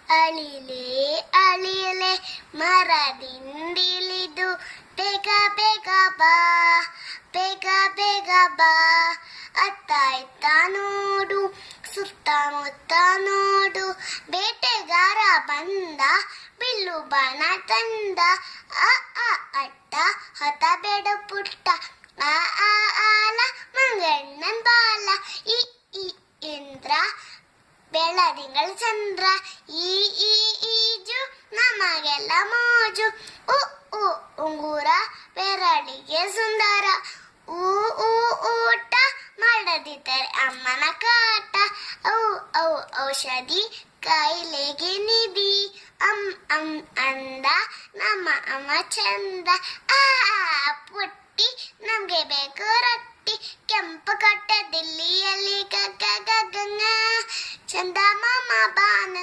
ಅಳಿಲೆ ಅಳಿಲೆ ಮರದಿಂದಿಳಿದು ಬೇಗ ಬೇಗ ಬಾ, ಬೇಗ ಬೇಗ ಬಾ. ಅತ್ತ ಇತ್ತ ನೋಡು, ಸುತ್ತಮುತ್ತ ನೋಡು, ಬೇಟೆಗಾರ ಬಂದ, ಬಿಲ್ಲು ಬಾಣ ತಂದ. ಅ ಅ ಅಟ್ಟ ಹತಬೇಡ ಪುಟ್ಟ, ಆ ಆ ಆಲ ಮಂಗಣ್ಣನ್ ಬಾಲ. ಇ ಇ ಇಂದ್ರ ಬೆಳದಿಂಗಳ ಚಂದ್ರ, ಈ ಈ ಈಜು ನಮಗೆಲ್ಲ ಮೋಜು. ಉ ಉ ಉಂಗುರ ಬೆರಳಿಗೆ ಸುಂದರ, ಊ ಊ ಊಟ ಮಾಡದಿದ್ದರೆ ಅಮ್ಮನ ಕಾಟ. ಔ ಔ ಔಷಧಿ ಕಾಯಿಲೆಗೆ ನಿಧಿ, ಅಂ ಅಂದ ನಮ್ಮ ಅಮ್ಮ ಚಂದ. ಆ ಪುಟ್ಟಿ ನಮ್ಗೆ ಬೇಕು ರೊಟ್ಟಿ, ಕೆಂಪು ಕೊಟ್ಟ ದಿಲ್ಲಿಯಲ್ಲಿ ಗಗ್ಗ ಗಗ್ಗಂಗ, ಚಂದ ಮಾಮ ಬಾನ